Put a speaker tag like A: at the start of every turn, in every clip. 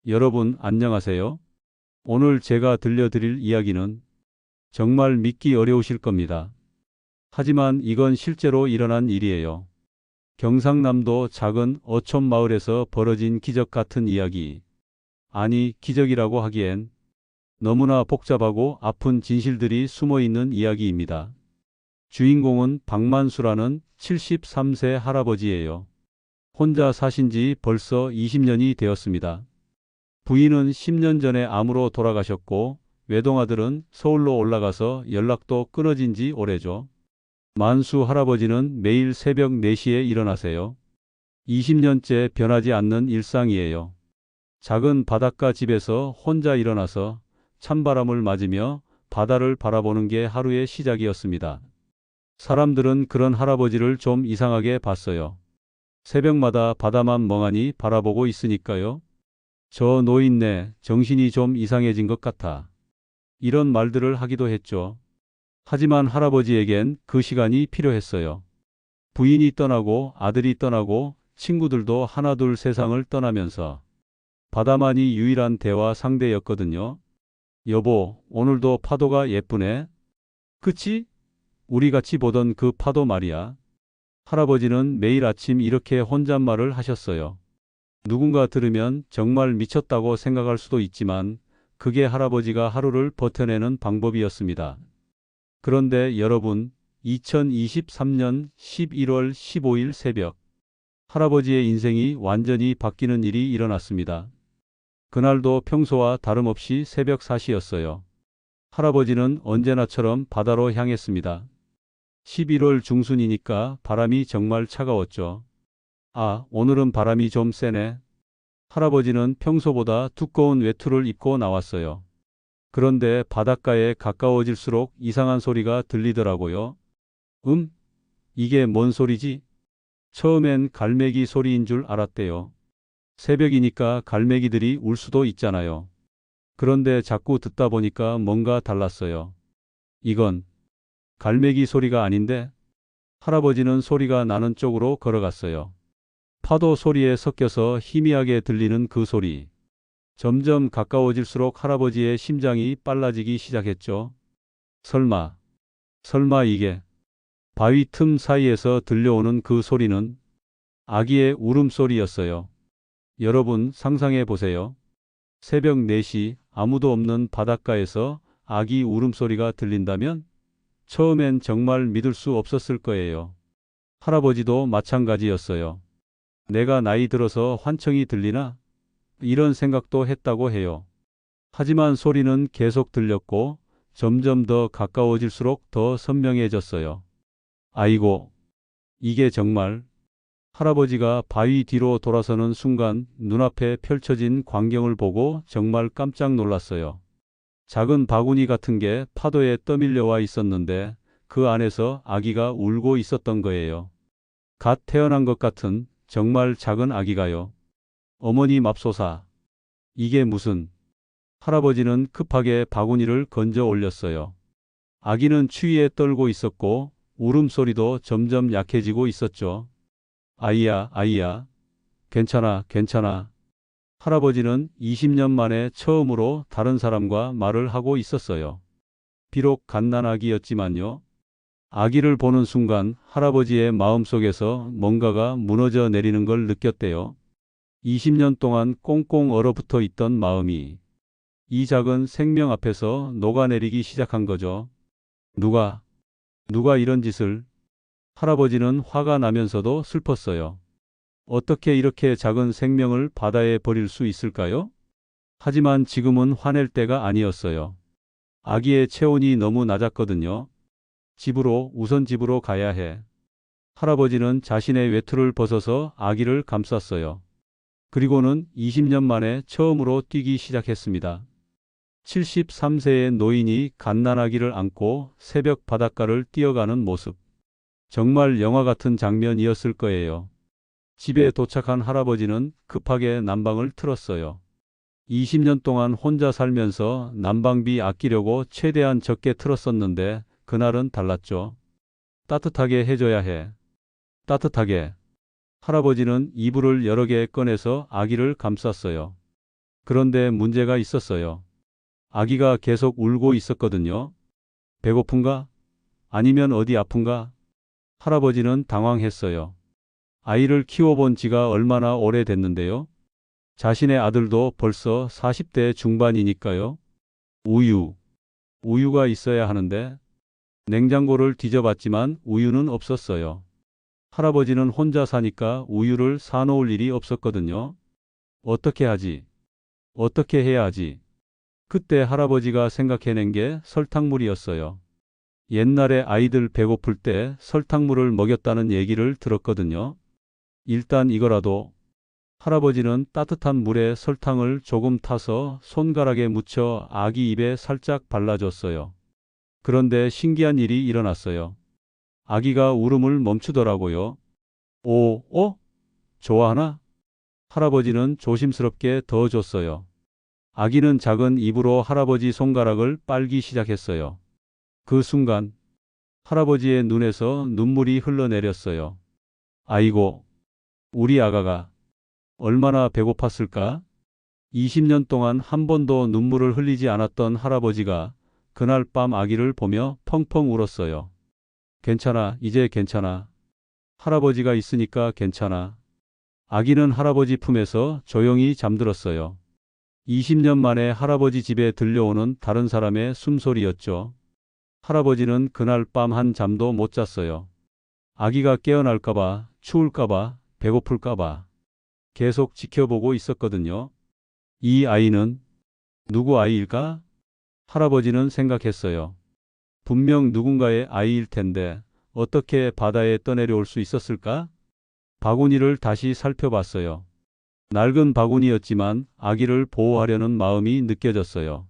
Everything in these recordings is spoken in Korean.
A: 여러분 안녕하세요. 오늘 제가 들려드릴 이야기는 정말 믿기 어려우실 겁니다. 하지만 이건 실제로 일어난 일이에요. 경상남도 작은 어촌 마을에서 벌어진 기적 같은 이야기. 아니, 기적이라고 하기엔 너무나 복잡하고 아픈 진실들이 숨어 있는 이야기입니다. 주인공은 박만수라는 73세 할아버지예요. 혼자 사신 지 벌써 20년이 되었습니다. 부인은 10년 전에 암으로 돌아가셨고 외동아들은 서울로 올라가서 연락도 끊어진 지 오래죠. 만수 할아버지는 매일 새벽 4시에 일어나세요. 20년째 변하지 않는 일상이에요. 작은 바닷가 집에서 혼자 일어나서 찬바람을 맞으며 바다를 바라보는 게 하루의 시작이었습니다. 사람들은 그런 할아버지를 좀 이상하게 봤어요. 새벽마다 바다만 멍하니 바라보고 있으니까요. 저 노인네 정신이 좀 이상해진 것 같아. 이런 말들을 하기도 했죠. 하지만 할아버지에겐 그 시간이 필요했어요. 부인이 떠나고 아들이 떠나고 친구들도 하나둘 세상을 떠나면서 바다만이 유일한 대화 상대였거든요. 여보, 오늘도 파도가 예쁘네. 그치? 우리 같이 보던 그 파도 말이야. 할아버지는 매일 아침 이렇게 혼잣말을 하셨어요. 누군가 들으면 정말 미쳤다고 생각할 수도 있지만 그게 할아버지가 하루를 버텨내는 방법이었습니다. 그런데 여러분, 2023년 11월 15일 새벽, 할아버지의 인생이 완전히 바뀌는 일이 일어났습니다. 그날도 평소와 다름없이 새벽 4시였어요. 할아버지는 언제나처럼 바다로 향했습니다. 11월 중순이니까 바람이 정말 차가웠죠. 아, 오늘은 바람이 좀 세네. 할아버지는 평소보다 두꺼운 외투를 입고 나왔어요. 그런데 바닷가에 가까워질수록 이상한 소리가 들리더라고요. 이게 뭔 소리지? 처음엔 갈매기 소리인 줄 알았대요. 새벽이니까 갈매기들이 울 수도 있잖아요. 그런데 자꾸 듣다 보니까 뭔가 달랐어요. 이건 갈매기 소리가 아닌데? 할아버지는 소리가 나는 쪽으로 걸어갔어요. 파도 소리에 섞여서 희미하게 들리는 그 소리. 점점 가까워질수록 할아버지의 심장이 빨라지기 시작했죠. 설마, 설마 이게 바위 틈 사이에서 들려오는 그 소리는 아기의 울음소리였어요. 여러분 상상해 보세요. 새벽 4시 아무도 없는 바닷가에서 아기 울음소리가 들린다면 처음엔 정말 믿을 수 없었을 거예요. 할아버지도 마찬가지였어요. 내가 나이 들어서 환청이 들리나? 이런 생각도 했다고 해요. 하지만 소리는 계속 들렸고 점점 더 가까워질수록 더 선명해졌어요. 아이고, 이게 정말 할아버지가 바위 뒤로 돌아서는 순간 눈앞에 펼쳐진 광경을 보고 정말 깜짝 놀랐어요. 작은 바구니 같은 게 파도에 떠밀려 와 있었는데 그 안에서 아기가 울고 있었던 거예요. 갓 태어난 것 같은 정말 작은 아기가요. 어머니 맙소사. 이게 무슨... 할아버지는 급하게 바구니를 건져 올렸어요. 아기는 추위에 떨고 있었고 울음소리도 점점 약해지고 있었죠. 아이야, 아이야. 괜찮아, 괜찮아. 할아버지는 20년 만에 처음으로 다른 사람과 말을 하고 있었어요. 비록 갓난아기였지만요. 아기를 보는 순간 할아버지의 마음속에서 뭔가가 무너져 내리는 걸 느꼈대요. 20년 동안 꽁꽁 얼어붙어 있던 마음이 이 작은 생명 앞에서 녹아내리기 시작한 거죠. 누가 이런 짓을... 할아버지는 화가 나면서도 슬펐어요. 어떻게 이렇게 작은 생명을 바다에 버릴 수 있을까요? 하지만 지금은 화낼 때가 아니었어요. 아기의 체온이 너무 낮았거든요. 우선 집으로 가야 해. 할아버지는 자신의 외투를 벗어서 아기를 감쌌어요. 그리고는 20년 만에 처음으로 뛰기 시작했습니다. 73세의 노인이 갓난아기를 안고 새벽 바닷가를 뛰어가는 모습. 정말 영화 같은 장면이었을 거예요. 집에 도착한 할아버지는 급하게 난방을 틀었어요. 20년 동안 혼자 살면서 난방비 아끼려고 최대한 적게 틀었었는데 그날은 달랐죠. 따뜻하게 해줘야 해. 따뜻하게. 할아버지는 이불을 여러 개 꺼내서 아기를 감쌌어요. 그런데 문제가 있었어요. 아기가 계속 울고 있었거든요. 배고픈가? 아니면 어디 아픈가? 할아버지는 당황했어요. 아이를 키워본 지가 얼마나 오래됐는데요. 자신의 아들도 벌써 40대 중반이니까요. 우유, 우유가 있어야 하는데 냉장고를 뒤져봤지만 우유는 없었어요. 할아버지는 혼자 사니까 우유를 사놓을 일이 없었거든요. 어떻게 하지? 어떻게 해야 하지? 그때 할아버지가 생각해낸 게 설탕물이었어요. 옛날에 아이들 배고플 때 설탕물을 먹였다는 얘기를 들었거든요. 일단 이거라도. 할아버지는 따뜻한 물에 설탕을 조금 타서 손가락에 묻혀 아기 입에 살짝 발라줬어요. 그런데 신기한 일이 일어났어요. 아기가 울음을 멈추더라고요. 오, 좋아하나? 할아버지는 조심스럽게 더 줬어요. 아기는 작은 입으로 할아버지 손가락을 빨기 시작했어요. 그 순간 할아버지의 눈에서 눈물이 흘러내렸어요. 아이고, 우리 아가가 얼마나 배고팠을까? 20년 동안 한 번도 눈물을 흘리지 않았던 할아버지가 그날 밤 아기를 보며 펑펑 울었어요. 괜찮아, 이제 괜찮아. 할아버지가 있으니까 괜찮아. 아기는 할아버지 품에서 조용히 잠들었어요. 20년 만에 할아버지 집에 들려오는 다른 사람의 숨소리였죠. 할아버지는 그날 밤 한 잠도 못 잤어요. 아기가 깨어날까봐, 추울까봐, 배고플까봐 계속 지켜보고 있었거든요. 이 아이는 누구 아이일까? 할아버지는 생각했어요. 분명 누군가의 아이일 텐데 어떻게 바다에 떠내려올 수 있었을까? 바구니를 다시 살펴봤어요. 낡은 바구니였지만 아기를 보호하려는 마음이 느껴졌어요.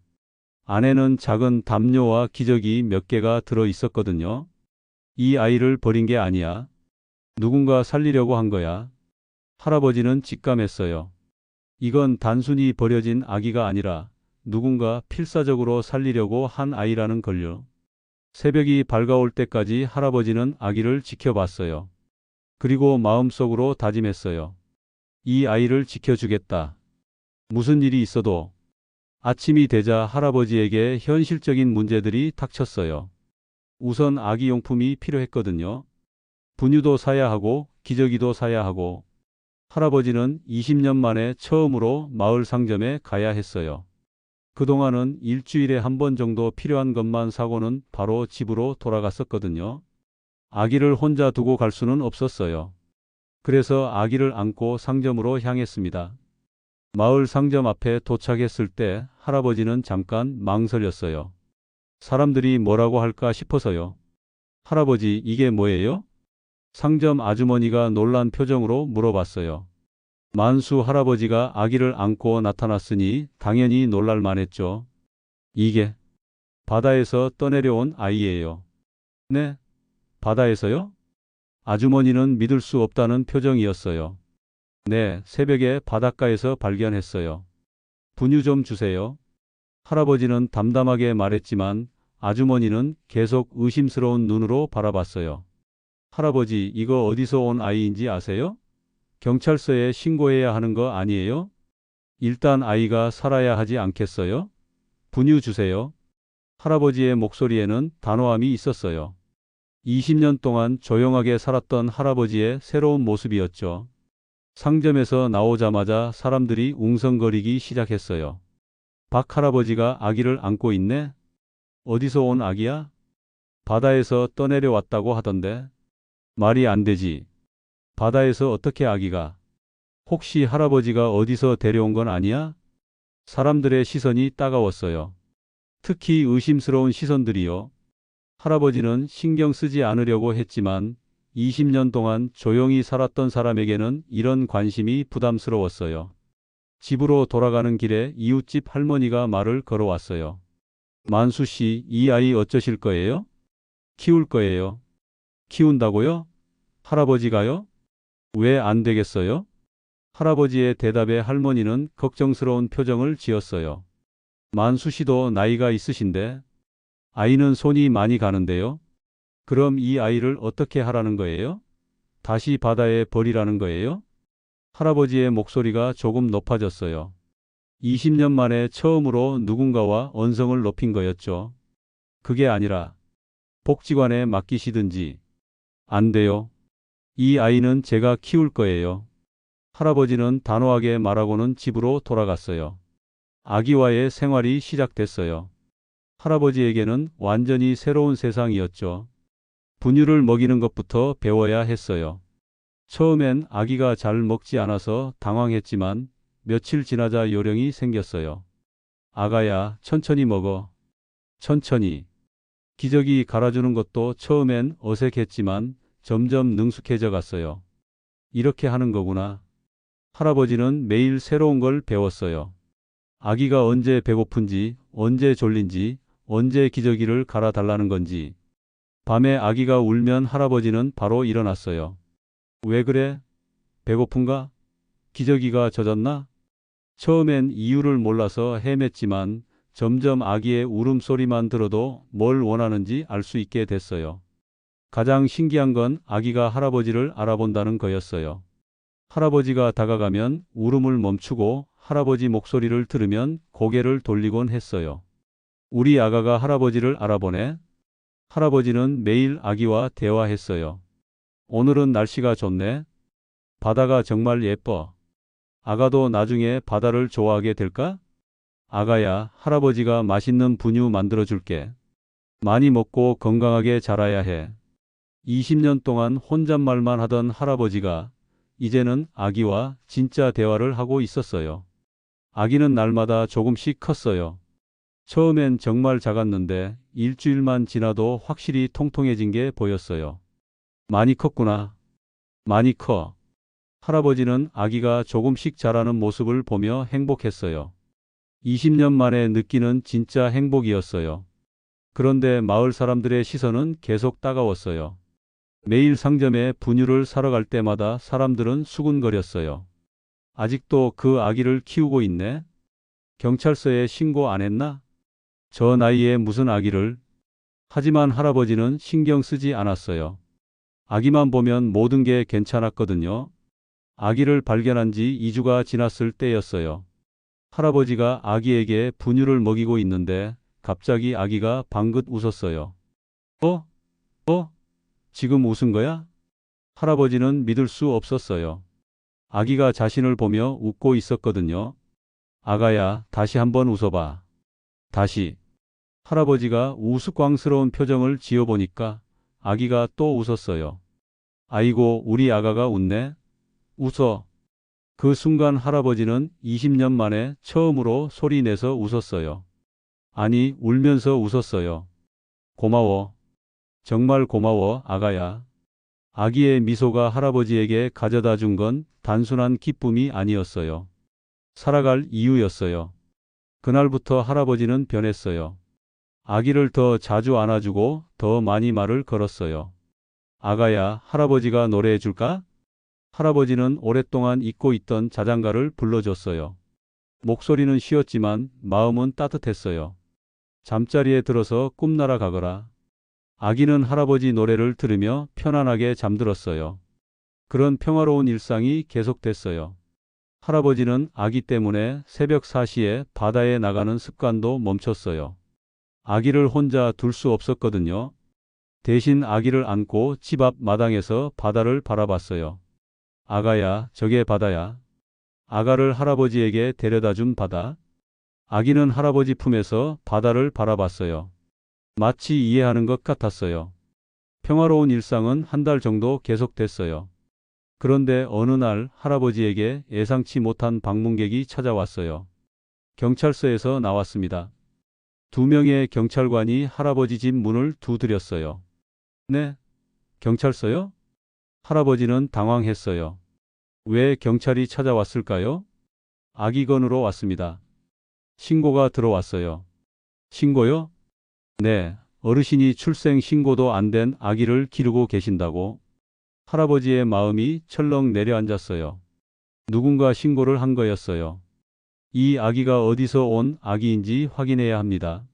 A: 안에는 작은 담요와 기저귀 몇 개가 들어 있었거든요. 이 아이를 버린 게 아니야. 누군가 살리려고 한 거야. 할아버지는 직감했어요. 이건 단순히 버려진 아기가 아니라 누군가 필사적으로 살리려고 한 아이라는 걸요. 새벽이 밝아올 때까지 할아버지는 아기를 지켜봤어요. 그리고 마음속으로 다짐했어요. 이 아이를 지켜주겠다. 무슨 일이 있어도. 아침이 되자 할아버지에게 현실적인 문제들이 닥쳤어요. 우선 아기 용품이 필요했거든요. 분유도 사야 하고 기저귀도 사야 하고 할아버지는 20년 만에 처음으로 마을 상점에 가야 했어요. 그동안은 일주일에 한 번 정도 필요한 것만 사고는 바로 집으로 돌아갔었거든요. 아기를 혼자 두고 갈 수는 없었어요. 그래서 아기를 안고 상점으로 향했습니다. 마을 상점 앞에 도착했을 때 할아버지는 잠깐 망설였어요. 사람들이 뭐라고 할까 싶어서요. 할아버지, 이게 뭐예요? 상점 아주머니가 놀란 표정으로 물어봤어요. 만수 할아버지가 아기를 안고 나타났으니 당연히 놀랄 만했죠. 이게 바다에서 떠내려온 아이예요. 네? 바다에서요? 아주머니는 믿을 수 없다는 표정이었어요. 네, 새벽에 바닷가에서 발견했어요. 분유 좀 주세요. 할아버지는 담담하게 말했지만 아주머니는 계속 의심스러운 눈으로 바라봤어요. 할아버지, 이거 어디서 온 아이인지 아세요? 경찰서에 신고해야 하는 거 아니에요? 일단 아이가 살아야 하지 않겠어요? 분유 주세요. 할아버지의 목소리에는 단호함이 있었어요. 20년 동안 조용하게 살았던 할아버지의 새로운 모습이었죠. 상점에서 나오자마자 사람들이 웅성거리기 시작했어요. 박 할아버지가 아기를 안고 있네? 어디서 온 아기야? 바다에서 떠내려왔다고 하던데. 말이 안 되지. 바다에서 어떻게 아기가? 혹시 할아버지가 어디서 데려온 건 아니야? 사람들의 시선이 따가웠어요. 특히 의심스러운 시선들이요. 할아버지는 신경 쓰지 않으려고 했지만 20년 동안 조용히 살았던 사람에게는 이런 관심이 부담스러웠어요. 집으로 돌아가는 길에 이웃집 할머니가 말을 걸어왔어요. 만수 씨, 이 아이 어쩌실 거예요? 키울 거예요. 키운다고요? 할아버지가요? 왜 안 되겠어요? 할아버지의 대답에 할머니는 걱정스러운 표정을 지었어요. 만수 씨도 나이가 있으신데 아이는 손이 많이 가는데요. 그럼 이 아이를 어떻게 하라는 거예요? 다시 바다에 버리라는 거예요? 할아버지의 목소리가 조금 높아졌어요. 20년 만에 처음으로 누군가와 언성을 높인 거였죠. 그게 아니라 복지관에 맡기시든지. 안 돼요. 이 아이는 제가 키울 거예요. 할아버지는 단호하게 말하고는 집으로 돌아갔어요. 아기와의 생활이 시작됐어요. 할아버지에게는 완전히 새로운 세상이었죠. 분유를 먹이는 것부터 배워야 했어요. 처음엔 아기가 잘 먹지 않아서 당황했지만 며칠 지나자 요령이 생겼어요. 아가야, 천천히 먹어. 천천히. 기저귀 갈아주는 것도 처음엔 어색했지만 점점 능숙해져 갔어요. 이렇게 하는 거구나. 할아버지는 매일 새로운 걸 배웠어요. 아기가 언제 배고픈지, 언제 졸린지, 언제 기저귀를 갈아달라는 건지. 밤에 아기가 울면 할아버지는 바로 일어났어요. 왜 그래? 배고픈가? 기저귀가 젖었나? 처음엔 이유를 몰라서 헤맸지만 점점 아기의 울음소리만 들어도 뭘 원하는지 알 수 있게 됐어요. 가장 신기한 건 아기가 할아버지를 알아본다는 거였어요. 할아버지가 다가가면 울음을 멈추고 할아버지 목소리를 들으면 고개를 돌리곤 했어요. 우리 아가가 할아버지를 알아보네. 할아버지는 매일 아기와 대화했어요. 오늘은 날씨가 좋네. 바다가 정말 예뻐. 아가도 나중에 바다를 좋아하게 될까? 아가야, 할아버지가 맛있는 분유 만들어줄게. 많이 먹고 건강하게 자라야 해. 20년 동안 혼잣말만 하던 할아버지가 이제는 아기와 진짜 대화를 하고 있었어요. 아기는 날마다 조금씩 컸어요. 처음엔 정말 작았는데 일주일만 지나도 확실히 통통해진 게 보였어요. 많이 컸구나. 많이 커. 할아버지는 아기가 조금씩 자라는 모습을 보며 행복했어요. 20년 만에 느끼는 진짜 행복이었어요. 그런데 마을 사람들의 시선은 계속 따가웠어요. 매일 상점에 분유를 사러 갈 때마다 사람들은 수군거렸어요. 아직도 그 아기를 키우고 있네? 경찰서에 신고 안 했나? 저 나이에 무슨 아기를? 하지만 할아버지는 신경 쓰지 않았어요. 아기만 보면 모든 게 괜찮았거든요. 아기를 발견한 지 2주가 지났을 때였어요. 할아버지가 아기에게 분유를 먹이고 있는데 갑자기 아기가 방긋 웃었어요. 어? 어? 지금 웃은 거야? 할아버지는 믿을 수 없었어요. 아기가 자신을 보며 웃고 있었거든요. 아가야, 다시 한번 웃어봐. 다시. 할아버지가 우스꽝스러운 표정을 지어보니까 아기가 또 웃었어요. 아이고, 우리 아가가 웃네? 웃어. 그 순간 할아버지는 20년 만에 처음으로 소리 내서 웃었어요. 아니, 울면서 웃었어요. 고마워. 정말 고마워, 아가야. 아기의 미소가 할아버지에게 가져다 준 건 단순한 기쁨이 아니었어요. 살아갈 이유였어요. 그날부터 할아버지는 변했어요. 아기를 더 자주 안아주고 더 많이 말을 걸었어요. 아가야, 할아버지가 노래해 줄까? 할아버지는 오랫동안 잊고 있던 자장가를 불러줬어요. 목소리는 쉬었지만 마음은 따뜻했어요. 잠자리에 들어서 꿈나라 가거라. 아기는 할아버지 노래를 들으며 편안하게 잠들었어요. 그런 평화로운 일상이 계속됐어요. 할아버지는 아기 때문에 새벽 4시에 바다에 나가는 습관도 멈췄어요. 아기를 혼자 둘 수 없었거든요. 대신 아기를 안고 집 앞 마당에서 바다를 바라봤어요. 아가야, 저게 바다야. 아가를 할아버지에게 데려다 준 바다. 아기는 할아버지 품에서 바다를 바라봤어요. 마치 이해하는 것 같았어요. 평화로운 일상은 한 달 정도 계속됐어요. 그런데 어느 날 할아버지에게 예상치 못한 방문객이 찾아왔어요. 경찰서에서 나왔습니다. 2명의 경찰관이 할아버지 집 문을 두드렸어요. 네? 경찰서요? 할아버지는 당황했어요. 왜 경찰이 찾아왔을까요? 아기 건으로 왔습니다. 신고가 들어왔어요. 신고요? 네, 어르신이 출생 신고도 안 된 아기를 기르고 계신다고. 할아버지의 마음이 철렁 내려앉았어요. 누군가 신고를 한 거였어요. 이 아기가 어디서 온 아기인지 확인해야 합니다.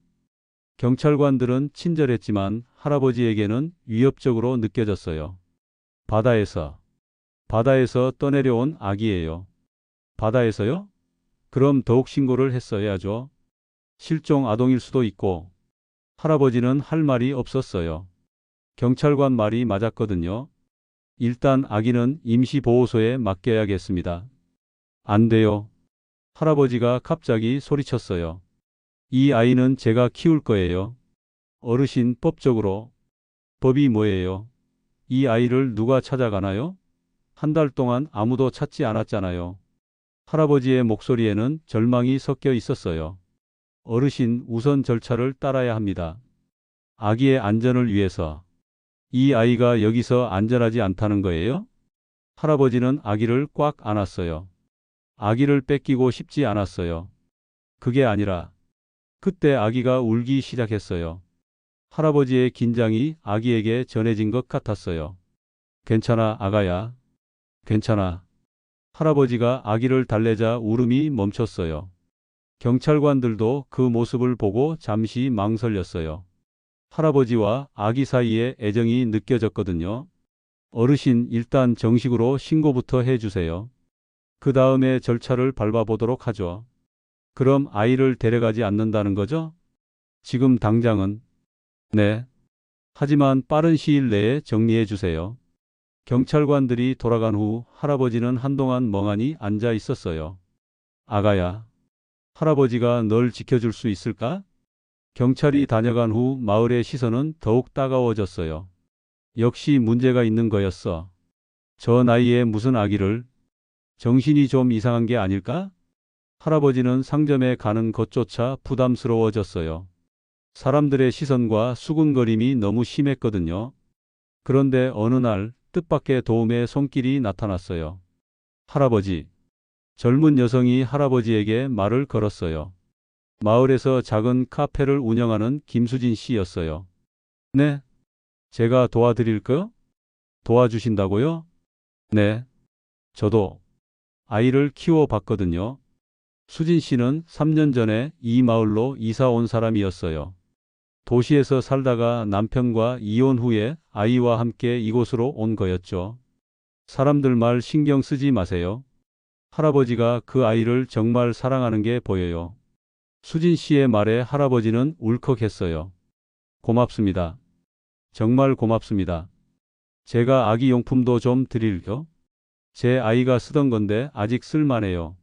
A: 경찰관들은 친절했지만 할아버지에게는 위협적으로 느껴졌어요. 바다에서 떠내려온 아기예요. 바다에서요? 그럼 더욱 신고를 했어야죠. 실종 아동일 수도 있고. 할아버지는 할 말이 없었어요. 경찰관 말이 맞았거든요. 일단 아기는 임시보호소에 맡겨야겠습니다. 안 돼요. 할아버지가 갑자기 소리쳤어요. 이 아이는 제가 키울 거예요. 어르신, 법적으로. 법이 뭐예요? 이 아이를 누가 찾아가나요? 한 달 동안 아무도 찾지 않았잖아요. 할아버지의 목소리에는 절망이 섞여 있었어요. 어르신, 우선 절차를 따라야 합니다. 아기의 안전을 위해서. 이 아이가 여기서 안전하지 않다는 거예요? 할아버지는 아기를 꽉 안았어요. 아기를 뺏기고 싶지 않았어요. 그게 아니라 그때 아기가 울기 시작했어요. 할아버지의 긴장이 아기에게 전해진 것 같았어요. 괜찮아, 아가야. 괜찮아. 할아버지가 아기를 달래자 울음이 멈췄어요. 경찰관들도 그 모습을 보고 잠시 망설였어요. 할아버지와 아기 사이에 애정이 느껴졌거든요. 어르신, 일단 정식으로 신고부터 해주세요. 그 다음에 절차를 밟아보도록 하죠. 그럼 아이를 데려가지 않는다는 거죠? 지금 당장은? 네. 하지만 빠른 시일 내에 정리해 주세요. 경찰관들이 돌아간 후 할아버지는 한동안 멍하니 앉아 있었어요. 아가야, 할아버지가 널 지켜줄 수 있을까? 경찰이 다녀간 후 마을의 시선은 더욱 따가워졌어요. 역시 문제가 있는 거였어. 저 나이에 무슨 아기를? 정신이 좀 이상한 게 아닐까? 할아버지는 상점에 가는 것조차 부담스러워졌어요. 사람들의 시선과 수군거림이 너무 심했거든요. 그런데 어느 날 뜻밖의 도움의 손길이 나타났어요. 할아버지. 젊은 여성이 할아버지에게 말을 걸었어요. 마을에서 작은 카페를 운영하는 김수진 씨였어요. 네? 제가 도와드릴까요? 도와주신다고요? 네. 저도 아이를 키워봤거든요. 수진 씨는 3년 전에 이 마을로 이사 온 사람이었어요. 도시에서 살다가 남편과 이혼 후에 아이와 함께 이곳으로 온 거였죠. 사람들 말 신경 쓰지 마세요. 할아버지가 그 아이를 정말 사랑하는 게 보여요. 수진 씨의 말에 할아버지는 울컥했어요. 고맙습니다. 정말 고맙습니다. 제가 아기 용품도 좀 드릴게요. 제 아이가 쓰던 건데 아직 쓸만해요.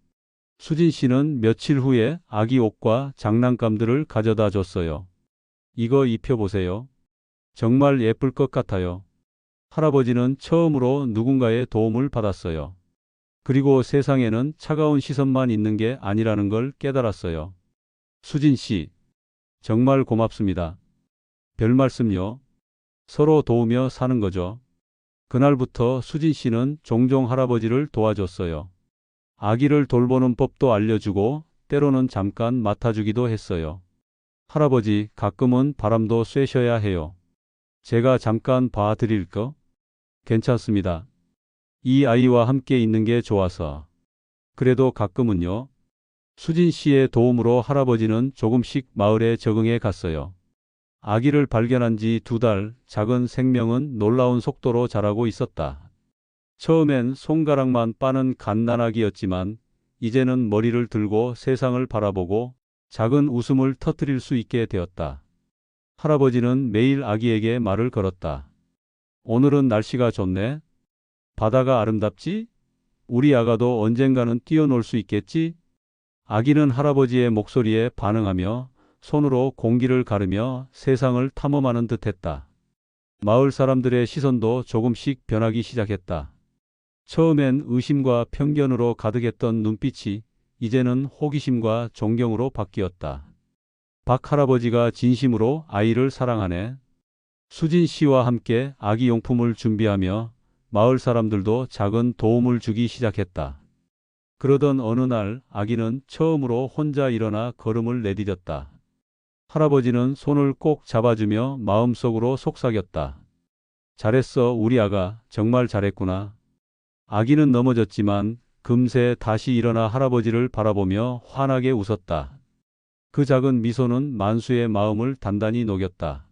A: 수진 씨는 며칠 후에 아기 옷과 장난감들을 가져다 줬어요. 이거 입혀보세요. 정말 예쁠 것 같아요. 할아버지는 처음으로 누군가의 도움을 받았어요. 그리고 세상에는 차가운 시선만 있는 게 아니라는 걸 깨달았어요. 수진 씨, 정말 고맙습니다. 별 말씀요. 서로 도우며 사는 거죠. 그날부터 수진 씨는 종종 할아버지를 도와줬어요. 아기를 돌보는 법도 알려주고 때로는 잠깐 맡아주기도 했어요. 할아버지, 가끔은 바람도 쐬셔야 해요. 제가 잠깐 봐드릴까? 괜찮습니다. 이 아이와 함께 있는 게 좋아서. 그래도 가끔은요. 수진 씨의 도움으로 할아버지는 조금씩 마을에 적응해 갔어요. 아기를 발견한 지 2달, 작은 생명은 놀라운 속도로 자라고 있었다. 처음엔 손가락만 빠는 갓난아기였지만 이제는 머리를 들고 세상을 바라보고 작은 웃음을 터뜨릴 수 있게 되었다. 할아버지는 매일 아기에게 말을 걸었다. 오늘은 날씨가 좋네. 바다가 아름답지? 우리 아가도 언젠가는 뛰어놀 수 있겠지? 아기는 할아버지의 목소리에 반응하며 손으로 공기를 가르며 세상을 탐험하는 듯했다. 마을 사람들의 시선도 조금씩 변하기 시작했다. 처음엔 의심과 편견으로 가득했던 눈빛이 이제는 호기심과 존경으로 바뀌었다. 박 할아버지가 진심으로 아이를 사랑하네. 수진 씨와 함께 아기 용품을 준비하며 마을 사람들도 작은 도움을 주기 시작했다. 그러던 어느 날 아기는 처음으로 혼자 일어나 걸음을 내디뎠다. 할아버지는 손을 꼭 잡아주며 마음속으로 속삭였다. 잘했어, 우리 아가. 정말 잘했구나. 아기는 넘어졌지만 금세 다시 일어나 할아버지를 바라보며 환하게 웃었다. 그 작은 미소는 만수의 마음을 단단히 녹였다.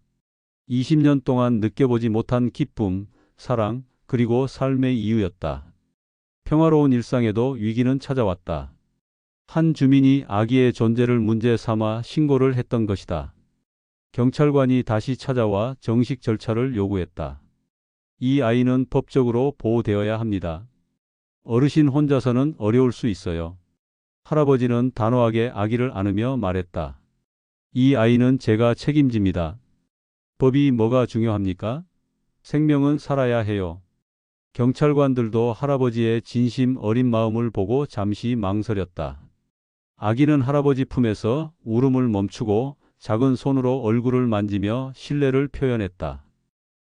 A: 20년 동안 느껴보지 못한 기쁨, 사랑, 그리고 삶의 이유였다. 평화로운 일상에도 위기는 찾아왔다. 한 주민이 아기의 존재를 문제 삼아 신고를 했던 것이다. 경찰관이 다시 찾아와 정식 절차를 요구했다. 이 아이는 법적으로 보호되어야 합니다. 어르신 혼자서는 어려울 수 있어요. 할아버지는 단호하게 아기를 안으며 말했다. 이 아이는 제가 책임집니다. 법이 뭐가 중요합니까? 생명은 살아야 해요. 경찰관들도 할아버지의 진심 어린 마음을 보고 잠시 망설였다. 아기는 할아버지 품에서 울음을 멈추고 작은 손으로 얼굴을 만지며 신뢰를 표현했다.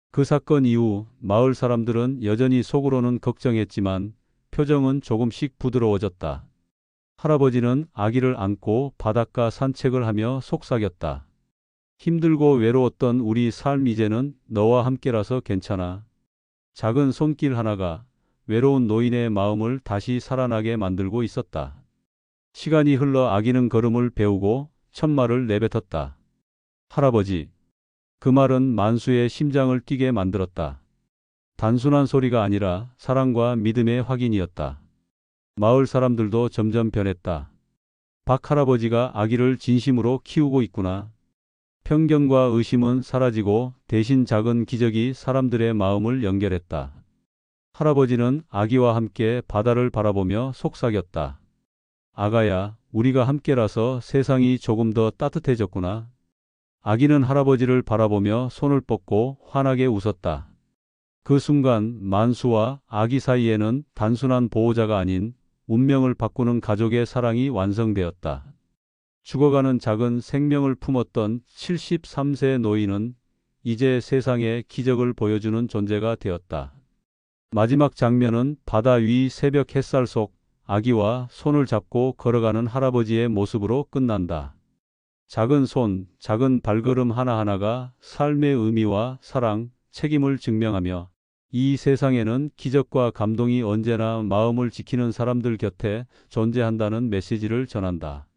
A: 그 사건 이후 마을 사람들은 여전히 속으로는 걱정했지만 표정은 조금씩 부드러워졌다. 할아버지는 아기를 안고 바닷가 산책을 하며 속삭였다. 힘들고 외로웠던 우리 삶 이제는 너와 함께라서 괜찮아. 작은 손길 하나가 외로운 노인의 마음을 다시 살아나게 만들고 있었다. 시간이 흘러 아기는 걸음을 배우고 첫 말을 내뱉었다. 할아버지. 그 말은 만수의 심장을 뛰게 만들었다. 단순한 소리가 아니라 사랑과 믿음의 확인이었다. 마을 사람들도 점점 변했다. 박 할아버지가 아기를 진심으로 키우고 있구나. 편견과 의심은 사라지고 대신 작은 기적이 사람들의 마음을 연결했다. 할아버지는 아기와 함께 바다를 바라보며 속삭였다. 아가야, 우리가 함께라서 세상이 조금 더 따뜻해졌구나. 아기는 할아버지를 바라보며 손을 뻗고 환하게 웃었다. 그 순간 만수와 아기 사이에는 단순한 보호자가 아닌 운명을 바꾸는 가족의 사랑이 완성되었다. 죽어가는 작은 생명을 품었던 73세 노인은 이제 세상에 기적을 보여주는 존재가 되었다. 마지막 장면은 바다 위 새벽 햇살 속 아기와 손을 잡고 걸어가는 할아버지의 모습으로 끝난다. 작은 손, 작은 발걸음 하나하나가 삶의 의미와 사랑, 책임을 증명하며 이 세상에는 기적과 감동이 언제나 마음을 지키는 사람들 곁에 존재한다는 메시지를 전한다.